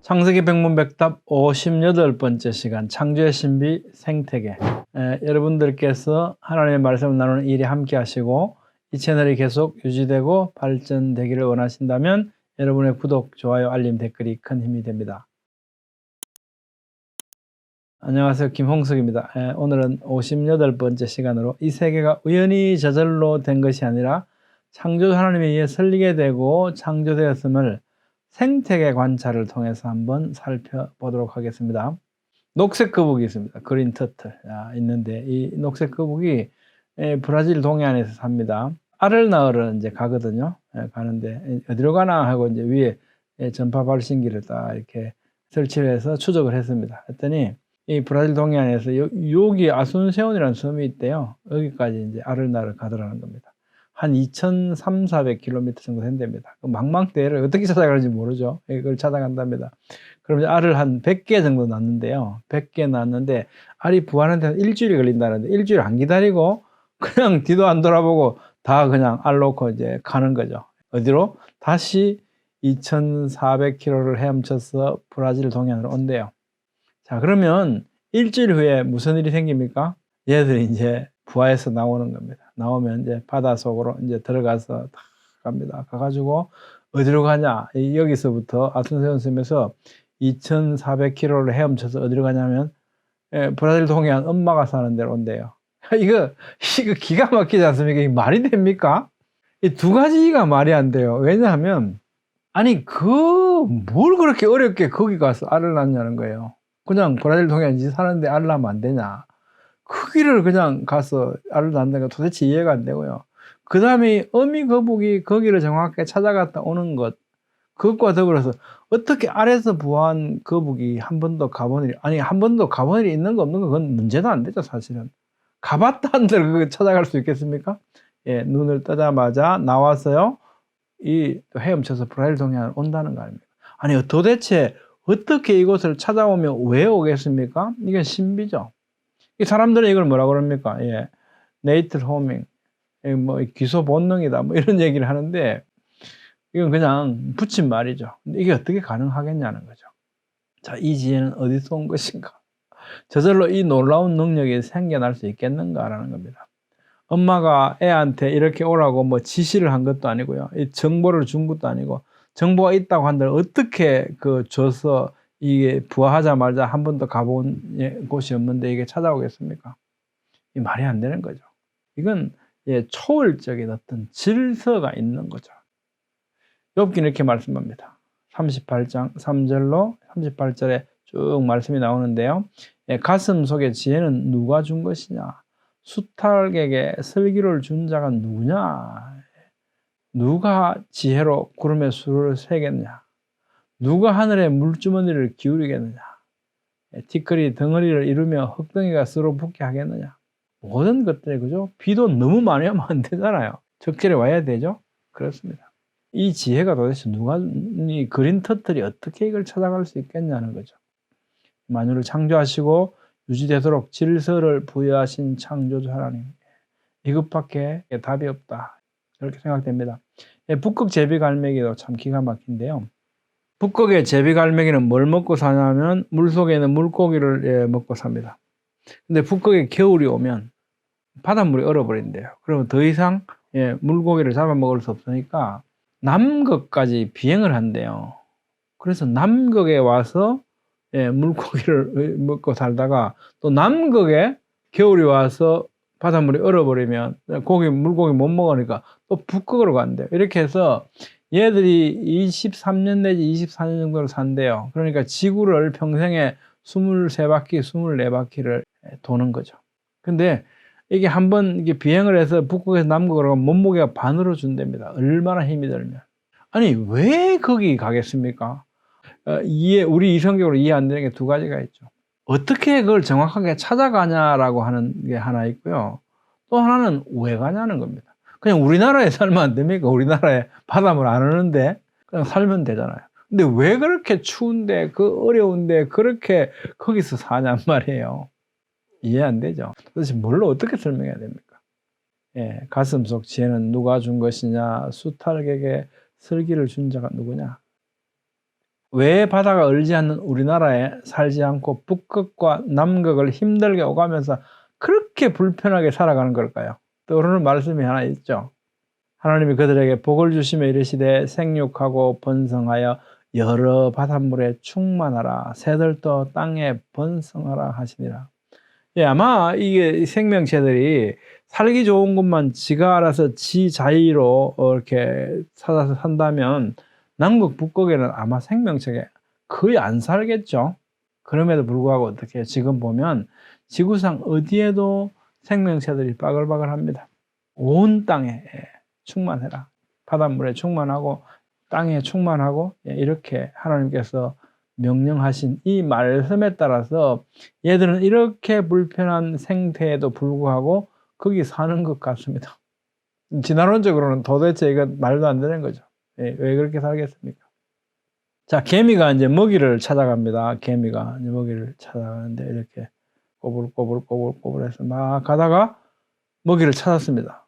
창세기 백문백답 58번째 시간 창조의 신비 생태계. 여러분들께서 하나님의 말씀을 나누는 일에 함께 하시고 이 채널이 계속 유지되고 발전되기를 원하신다면 여러분의 구독, 좋아요, 알림, 댓글이 큰 힘이 됩니다. 안녕하세요. 김홍석입니다. 오늘은 58번째 시간으로 이 세계가 우연히 저절로 된 것이 아니라 창조 하나님에 의해 설리게 되고 창조되었음을 생태계 관찰을 통해서 한번 살펴보도록 하겠습니다. 녹색 거북이 있습니다. 그린 터틀 있는데 이 녹색 거북이 브라질 동해안에서 삽니다. 알을 낳으러 이제 가거든요. 가는데 어디로 가나 하고 이제 위에 전파 발신기를 딱 이렇게 설치를 해서 추적을 했습니다. 했더니 이 브라질 동해안에서 여기 아순세온이라는 섬이 있대요. 여기까지 이제 알을 낳으러 가더라는 겁니다. 한 2,300~400km 정도 된답니다. 망망대해를 어떻게 찾아가는지 모르죠. 이걸 찾아간답니다. 그럼 알을 한 100개 정도 낳는데요. 100개 낳는데 알이 부화하는데 일주일이 걸린다는데 일주일 안 기다리고 그냥 뒤도 안 돌아보고 다 그냥 알 놓고 이제 가는 거죠. 어디로? 다시 2,400km를 헤엄쳐서 브라질 동해안으로 온대요. 자, 그러면 일주일 후에 무슨 일이 생깁니까? 얘들이 이제 부화해서 나오는 겁니다. 나오면 이제 바다 속으로 이제 들어가서 다 갑니다. 가가지고 어디로 가냐? 여기서부터 아순세온 섬에서 2,400km를 헤엄쳐서 어디로 가냐면 브라질 동해안 엄마가 사는 데로 온대요. 이거 기가 막히지 않습니까? 이게 말이 됩니까? 이 두 가지가 말이 안 돼요. 왜냐하면 아니 뭘 그렇게 어렵게 거기 가서 알을 낳냐는 거예요. 그냥 브라질 동해안 사는데 알을 낳으면 안 되냐? 그 길을 그냥 가서 알을 낳는다는 게 도대체 이해가 안 되고요. 그 다음에 어미 거북이 거기를 정확하게 찾아갔다 오는 것, 그것과 더불어서 어떻게 알에서 부화한 거북이 한 번도 가본 일이, 아니 한 번도 가본 일이 있는 거 없는 거 그건 문제도 안 되죠. 사실은 가봤다 한들 그거 찾아갈 수 있겠습니까? 예, 눈을 뜨자마자 나와서요 이 헤엄쳐서 브라질 동해안을 온다는 거 아닙니까? 아니 도대체 어떻게 이곳을 찾아오며 왜 오겠습니까? 이게 신비죠. 이 사람들은 이걸 뭐라 그럽니까? 예, 네이처 호밍, 뭐 기소 본능이다, 뭐 이런 얘기를 하는데 이건 그냥 붙인 말이죠. 근데 이게 어떻게 가능하겠냐는 거죠. 자, 이 지혜는 어디서 온 것인가? 저절로 이 놀라운 능력이 생겨날 수 있겠는가라는 겁니다. 엄마가 애한테 이렇게 오라고 뭐 지시를 한 것도 아니고요. 이 정보를 준 것도 아니고 정보가 있다고 한들 어떻게 줘서 이게 부화하자마자 한 번도 가본 곳이 없는데 이게 찾아오겠습니까? 이 말이 안 되는 거죠. 이건 초월적인 어떤 질서가 있는 거죠. 욥기는 이렇게 말씀합니다. 38장 3절로 38절에 쭉 말씀이 나오는데요. 가슴 속에 지혜는 누가 준 것이냐? 수탉에게 슬기를 준 자가 누구냐? 누가 지혜로 구름의 수를 세겠냐? 누가 하늘의 물주머니를 기울이겠느냐? 티끌이 덩어리를 이루며 흙덩이가 서로 붙게 하겠느냐? 모든 것들이 그죠? 비도 너무 많이 오면 안 되잖아요. 적절히 와야 되죠? 그렇습니다. 이 지혜가 도대체 이 그린 터틀이 어떻게 이걸 찾아갈 수 있겠냐는 거죠. 만유를 창조하시고 유지되도록 질서를 부여하신 창조주 하나님. 이것밖에 답이 없다. 이렇게 생각됩니다. 북극 제비갈매기도 참 기가 막힌데요. 북극의 제비갈매기는 뭘 먹고 사냐면 물속에 있는 물고기를 먹고 삽니다. 근데 북극에 겨울이 오면 바닷물이 얼어버린대요. 그러면 더 이상 물고기를 잡아먹을 수 없으니까 남극까지 비행을 한대요. 그래서 남극에 와서 물고기를 먹고 살다가 또 남극에 겨울이 와서 바닷물이 얼어버리면 물고기 못 먹으니까 또 북극으로 간대요. 이렇게 해서 얘들이 23년 내지 24년 정도를 산대요. 그러니까 지구를 평생에 23바퀴, 24바퀴를 도는 거죠. 근데 이게 한번 이게 비행을 해서 북극에서 남극으로 가면 몸무게가 반으로 준답니다. 얼마나 힘이 들면. 아니, 왜 거기 가겠습니까? 우리 이성적으로 이해 안 되는 게 두 가지가 있죠. 어떻게 그걸 정확하게 찾아가냐라고 하는 게 하나 있고요. 또 하나는 왜 가냐는 겁니다. 그냥 우리나라에 살면 안 됩니까? 우리나라에 바닷물 안 오는데 그냥 살면 되잖아요. 근데 왜 그렇게 추운데 어려운데 그렇게 거기서 사냔 말이에요. 이해 안 되죠. 도대체 뭘로 어떻게 설명해야 됩니까? 가슴 속 지혜는 누가 준 것이냐? 수탉에게 슬기를 준 자가 누구냐? 왜 바다가 얼지 않는 우리나라에 살지 않고 북극과 남극을 힘들게 오가면서 그렇게 불편하게 살아가는 걸까요? 떠오르는 말씀이 하나 있죠. 하나님이 그들에게 복을 주시며 이르시되 생육하고 번성하여 여러 바닷물에 충만하라. 새들도 땅에 번성하라 하시니라. 예, 아마 이게 생명체들이 살기 좋은 곳만 지가 알아서 지 자의로 이렇게 찾아서 산다면 남극, 북극에는 아마 생명체가 거의 안 살겠죠. 그럼에도 불구하고 어떻게 지금 보면 지구상 어디에도 생명체들이 바글바글합니다. 온 땅에 충만해라. 바닷물에 충만하고 땅에 충만하고 이렇게 하나님께서 명령하신 이 말씀에 따라서 얘들은 이렇게 불편한 생태에도 불구하고 거기 사는 것 같습니다. 진화론적으로는 도대체 이건 말도 안 되는 거죠. 왜 그렇게 살겠습니까? 자, 개미가 이제 먹이를 찾아갑니다. 개미가 이제 먹이를 찾아가는데 이렇게 꼬불꼬불해서 막 가다가 먹이를 찾았습니다.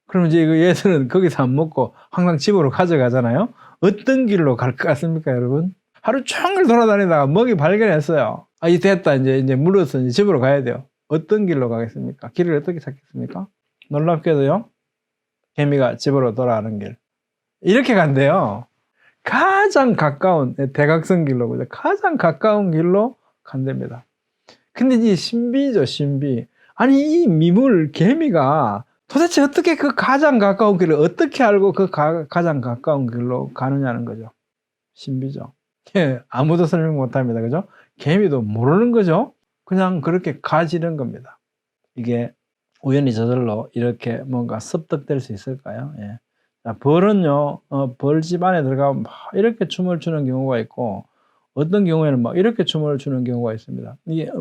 그럼 이제 얘들은 거기서 안 먹고 항상 집으로 가져가잖아요. 어떤 길로 갈 것 같습니까, 여러분? 하루 종일 돌아다니다가 먹이 발견했어요. 아, 이 됐다. 이제 물어서 이제 집으로 가야 돼요. 어떤 길로 가겠습니까? 길을 어떻게 찾겠습니까? 놀랍게도요, 개미가 집으로 돌아가는 길. 이렇게 간대요. 가장 가까운 대각선 길로, 그죠? 가장 가까운 길로 간답니다. 근데 이 신비죠, 신비. 아니, 이 미물 개미가 도대체 어떻게 그 가장 가까운 길을 어떻게 알고 그 가장 가까운 길로 가느냐는 거죠. 신비죠. 예, 아무도 설명 못 합니다. 그죠? 개미도 모르는 거죠. 그냥 그렇게 가지는 겁니다. 이게 우연히 저절로 이렇게 뭔가 습득될 수 있을까요? 예. 자, 벌은요, 벌집 안에 들어가면 막 이렇게 춤을 추는 경우가 있고, 어떤 경우에는 막 이렇게 춤을 추는 경우가 있습니다. 이게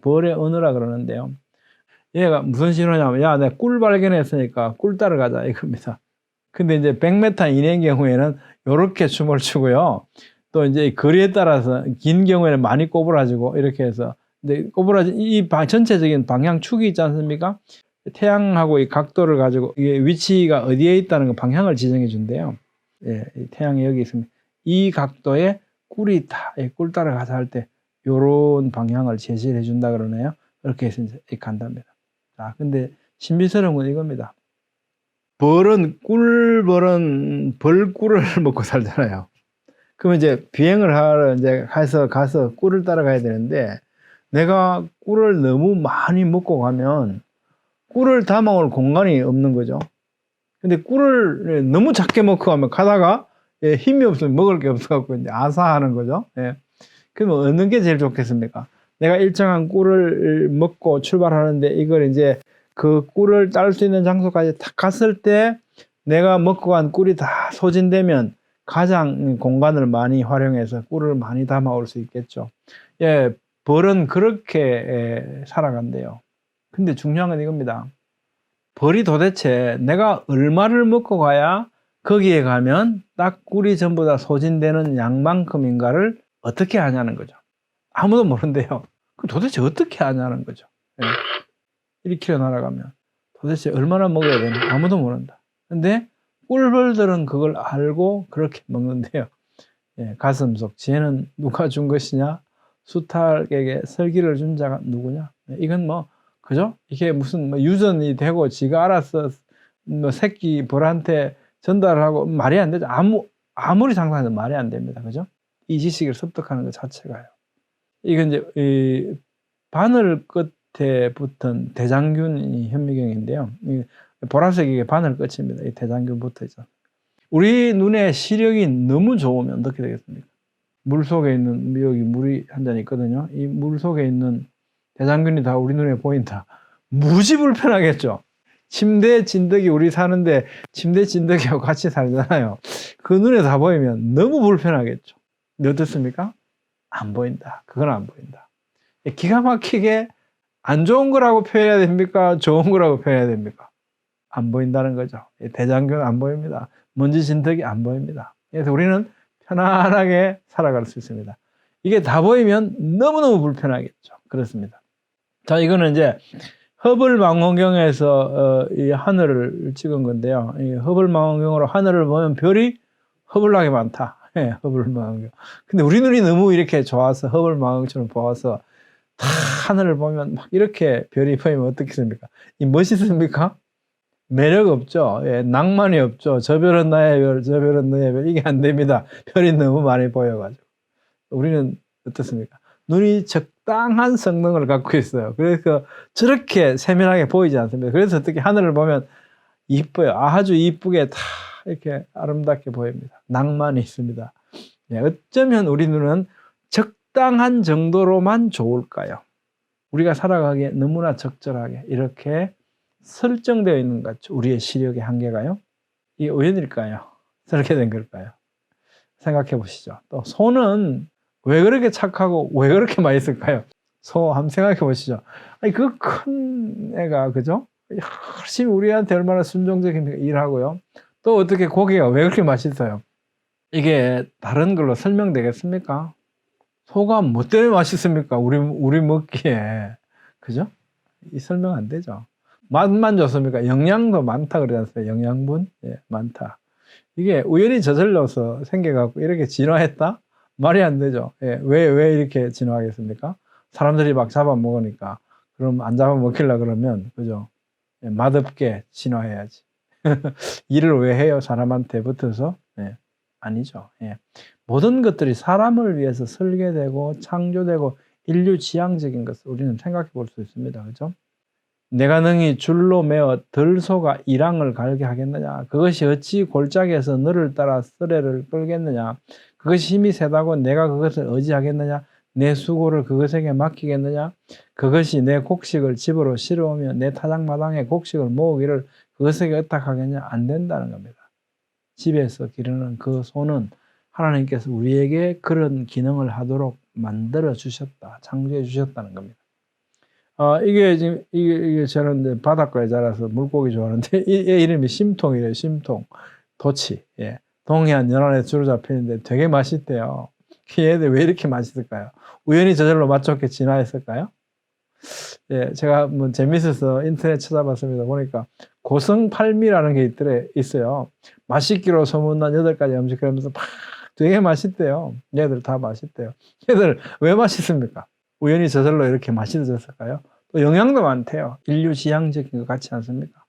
벌의 언어라 그러는데요. 얘가 무슨 신호냐면, 야, 내가 꿀 발견했으니까 꿀 따러 가자 이겁니다. 근데 이제 100m 이내인 경우에는 이렇게 춤을 추고요. 또 이제 거리에 따라서 긴 경우에는 많이 꼬부라지고 이렇게 해서, 근데 꼬부라진 이 전체적인 방향축이 있지 않습니까? 태양하고 이 각도를 가지고 이게 위치가 어디에 있다는 거 방향을 지정해 준대요. 예, 태양이 여기 있습니다. 이 각도에 꿀이 있다. 꿀 따라 가자 할 때 요런 방향을 제시해 준다 그러네요. 그렇게 해서 이제 간답니다. 자, 근데 신비스러운 건 이겁니다. 벌은 벌꿀을 먹고 살잖아요. 그러면 이제 비행을 하러 이제 가서 꿀을 따라가야 되는데, 내가 꿀을 너무 많이 먹고 가면 꿀을 담아올 공간이 없는 거죠. 근데 꿀을 너무 작게 먹고 가면 가다가 힘이 없으면 먹을 게 없어갖고 이제 아사하는 거죠. 예. 그러면 어느 게 제일 좋겠습니까? 내가 일정한 꿀을 먹고 출발하는데 이걸 이제 그 꿀을 딸 수 있는 장소까지 딱 갔을 때 내가 먹고 간 꿀이 다 소진되면 가장 공간을 많이 활용해서 꿀을 많이 담아올 수 있겠죠. 예, 벌은 그렇게 살아간대요. 근데 중요한 건 이겁니다. 벌이 도대체 내가 얼마를 먹고 가야 거기에 가면 딱 꿀이 전부 다 소진되는 양만큼인가를 어떻게 아냐는 거죠. 아무도 모른대요. 그럼 도대체 어떻게 아냐는 거죠. 예. 1km 날아가면 도대체 얼마나 먹어야 되나 아무도 모른다. 근데 꿀벌들은 그걸 알고 그렇게 먹는데요. 예, 가슴속 쟤는 누가 준 것이냐? 수탉에게 설기를 준 자가 누구냐? 예, 이건 뭐 그죠? 이게 무슨 뭐 유전이 되고 지가 알아서 뭐 새끼 벌한테 전달하고 말이 안 되죠. 아무리 상상해도 말이 안 됩니다. 그죠? 이 지식을 습득하는 것 자체가요. 이건 이제 이 바늘 끝에 붙은 대장균이 현미경인데요. 이 보라색 이게 바늘 끝입니다. 이 대장균 붙어 있죠. 우리 눈의 시력이 너무 좋으면 어떻게 되겠습니까? 물 속에 있는 여기 물이 한 잔 있거든요. 이 물 속에 있는 대장균이 다 우리 눈에 보인다. 무지 불편하겠죠. 침대 진드기 우리 사는데 침대 진드기하고 같이 살잖아요. 그 눈에 다 보이면 너무 불편하겠죠. 근데 어떻습니까? 안 보인다. 그건 안 보인다. 기가 막히게 안 좋은 거라고 표현해야 됩니까? 좋은 거라고 표현해야 됩니까? 안 보인다는 거죠. 대장균 안 보입니다. 먼지 진드기 안 보입니다. 그래서 우리는 편안하게 살아갈 수 있습니다. 이게 다 보이면 너무너무 불편하겠죠. 그렇습니다. 자, 이거는 이제 허블 망원경에서 이 하늘을 찍은 건데요. 이 허블 망원경으로 하늘을 보면 별이 허블나게 많다. 예, 허블망원경. 근데 우리 눈이 너무 이렇게 좋아서 허블망원경처럼 보아서 다 하늘을 보면 막 이렇게 별이 보이면 어떻겠습니까? 이 멋있습니까? 매력 없죠. 예, 낭만이 없죠. 저 별은 나의 별, 저 별은 너의 별. 이게 안 됩니다. 별이 너무 많이 보여가지고. 우리는 어떻습니까? 눈이 적당한 성능을 갖고 있어요. 그래서 저렇게 세밀하게 보이지 않습니다. 그래서 어떻게 하늘을 보면 이뻐요. 아주 이쁘게 다 이렇게 아름답게 보입니다. 낭만이 있습니다. 예, 어쩌면 우리 눈은 적당한 정도로만 좋을까요? 우리가 살아가기에 너무나 적절하게 이렇게 설정되어 있는 것 같죠. 우리의 시력의 한계가요. 이게 우연일까요? 그렇게 된 걸까요? 생각해 보시죠. 또 소는 왜 그렇게 착하고 왜 그렇게 맛있을까요? 소 한번 생각해 보시죠. 아니 그 큰 애가 그죠? 열심히 우리한테 얼마나 순종적인 일하고요. 또 어떻게 고기가 왜 그렇게 맛있어요? 이게 다른 걸로 설명되겠습니까? 소가 뭐 때문에 맛있습니까? 우리 먹기에. 그죠? 이 설명 안 되죠. 맛만 좋습니까? 영양도 많다 그러지 않습니까? 영양분? 예, 많다. 이게 우연히 저절로서 생겨갖고 이렇게 진화했다? 말이 안 되죠. 예, 왜 이렇게 진화하겠습니까? 사람들이 막 잡아먹으니까. 그럼 안 잡아먹히려 그러면, 그죠? 예, 맛없게 진화해야지. 일을 왜 해요? 사람한테 붙어서? 예, 아니죠. 예. 모든 것들이 사람을 위해서 설계되고 창조되고 인류지향적인 것을 우리는 생각해 볼 수 있습니다. 그죠? 내가 능히 줄로 매어 들소가 이랑을 갈게 하겠느냐? 그것이 어찌 골짜기에서 너를 따라 쓰레를 끌겠느냐? 그것이 힘이 세다고 내가 그것을 의지하겠느냐? 내 수고를 그것에게 맡기겠느냐? 그것이 내 곡식을 집으로 실어오며 내 타작마당에 곡식을 모으기를 그것에게 의탁하겠냐? 안 된다는 겁니다. 집에서 기르는 그 소는 하나님께서 우리에게 그런 기능을 하도록 만들어 주셨다, 창조해 주셨다는 겁니다. 이게 지금 이게 저는 바닷가에 자라서 물고기 좋아하는데 얘 이름이 심통이래요. 심통, 도치. 예, 동해안 연안에 주로 잡히는데 되게 맛있대요. 얘들 왜 이렇게 맛있을까요? 우연히 저절로 맛 좋게 진화했을까요? 예, 제가 뭐 재밌어서 인터넷 찾아봤습니다. 보니까 고성팔미라는 게 있어요. 맛있기로 소문난 8가지 음식 그러면서 막 되게 맛있대요. 얘들 다 맛있대요. 얘들 왜 맛있습니까? 우연히 저절로 이렇게 맛있어졌을까요? 또 영양도 많대요. 인류지향적인 것 같지 않습니까?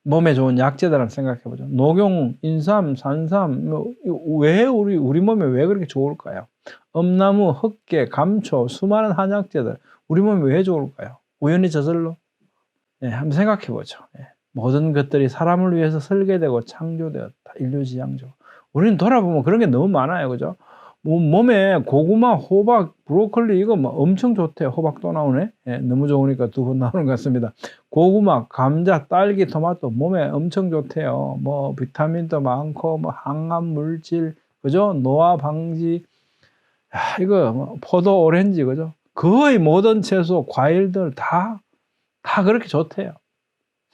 몸에 좋은 약재들을 생각해보죠. 녹용, 인삼, 산삼, 왜 우리 몸에 왜 그렇게 좋을까요? 엄나무, 흑계, 감초, 수많은 한약재들 우리 몸에 왜 좋을까요? 우연히 저절로? 네, 한번 생각해보죠. 네. 모든 것들이 사람을 위해서 설계되고 창조되었다. 인류지향적으로. 우리는 돌아보면 그런 게 너무 많아요. 그죠? 몸에 고구마, 호박, 브로콜리 이거 뭐 엄청 좋대요. 호박 또 나오네. 예, 너무 좋으니까 2번 나오는 것 같습니다. 고구마, 감자, 딸기, 토마토 몸에 엄청 좋대요. 뭐 비타민도 많고 뭐 항암 물질, 그죠? 노화 방지. 야, 이거 뭐 포도, 오렌지, 그죠? 거의 모든 채소, 과일들 다 그렇게 좋대요.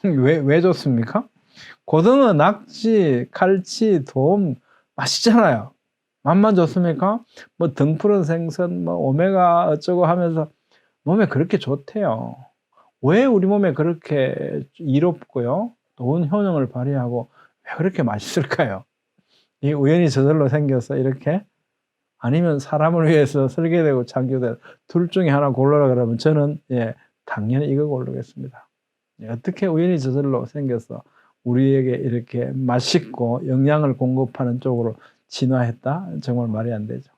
왜 좋습니까? 고등어, 낙지, 칼치, 돔 맛있잖아요. 맛만 좋습니까? 뭐 등푸른 생선, 뭐 오메가 어쩌고 하면서 몸에 그렇게 좋대요. 왜 우리 몸에 그렇게 이롭고요? 좋은 효능을 발휘하고 왜 그렇게 맛있을까요? 이 우연히 저절로 생겨서 이렇게 아니면 사람을 위해서 설계되고 창조된 둘 중에 하나 고르라 그러면 저는 예, 당연히 이거 고르겠습니다. 어떻게 우연히 저절로 생겨서 우리에게 이렇게 맛있고 영양을 공급하는 쪽으로 진화했다? 정말 말이 안 되죠.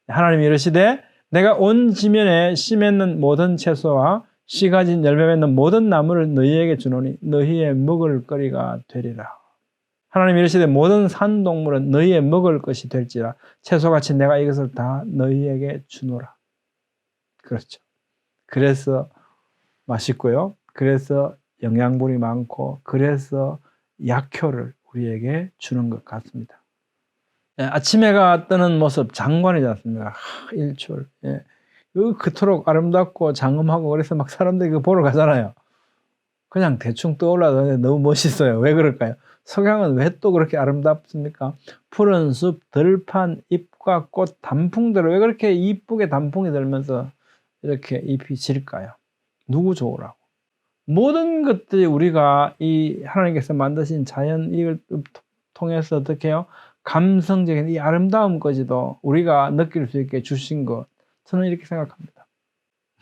하나님이 이르시되 내가 온 지면에 씨 맺는 모든 채소와 씨 가진 열매 맺는 모든 나무를 너희에게 주노니 너희의 먹을 거리가 되리라. 하나님이 이르시되 모든 산동물은 너희의 먹을 것이 될지라 채소같이 내가 이것을 다 너희에게 주노라. 그렇죠. 그래서 맛있고요. 그래서 영양분이 많고 그래서 약효를 우리에게 주는 것 같습니다. 예, 아침 해가 뜨는 모습 장관이지 않습니까? 일출. 예. 그토록 아름답고 장엄하고 그래서 막 사람들이 그거 보러 가잖아요. 그냥 대충 떠올라도 너무 멋있어요. 왜 그럴까요? 석양은 왜 또 그렇게 아름답습니까? 푸른 숲, 들판, 잎과 꽃, 단풍들 왜 그렇게 이쁘게 단풍이 들면서 이렇게 잎이 질까요? 누구 좋으라고? 모든 것들이 우리가 이 하나님께서 만드신 자연 이걸 통해서 어떻게 해요? 감성적인 이 아름다움까지도 우리가 느낄 수 있게 주신 것, 저는 이렇게 생각합니다.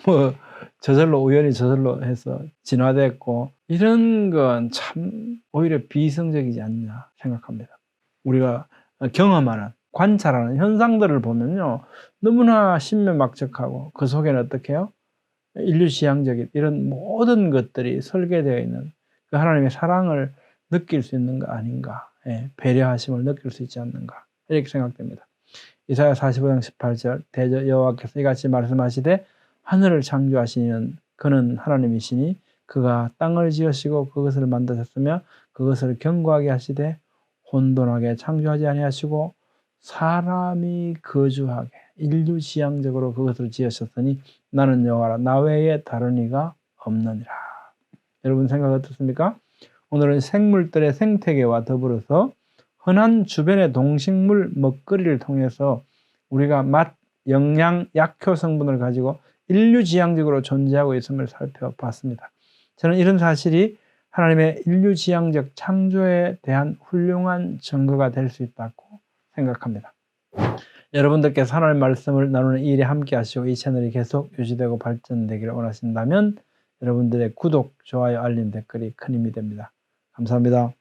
뭐 저절로 우연히 저절로 해서 진화됐고 이런 건 참 오히려 비이성적이지 않냐 생각합니다. 우리가 경험하는 관찰하는 현상들을 보면요 너무나 신묘막측하고 그 속에는 어떻게 해요? 인류지향적인 이런 모든 것들이 설계되어 있는 그 하나님의 사랑을 느낄 수 있는 거 아닌가, 배려하심을 느낄 수 있지 않는가 이렇게 생각됩니다. 이사야 45장 18절 대저 여호와께서 이같이 말씀하시되 하늘을 창조하시는 그는 하나님이시니 그가 땅을 지으시고 그것을 만드셨으며 그것을 견고하게 하시되 혼돈하게 창조하지 아니하시고 사람이 거주하게 인류지향적으로 그것을 지으셨으니 나는 여호와라 나 외에 다른 이가 없느니라. 여러분 생각 어떻습니까? 오늘은 생물들의 생태계와 더불어서 흔한 주변의 동식물 먹거리를 통해서 우리가 맛, 영양, 약효 성분을 가지고 인류지향적으로 존재하고 있음을 살펴봤습니다. 저는 이런 사실이 하나님의 인류지향적 창조에 대한 훌륭한 증거가 될 수 있다고 생각합니다. 여러분들께서 하나님의 말씀을 나누는 이 일에 함께 하시고 이 채널이 계속 유지되고 발전되기를 원하신다면 여러분들의 구독, 좋아요, 알림, 댓글이 큰 힘이 됩니다. 감사합니다.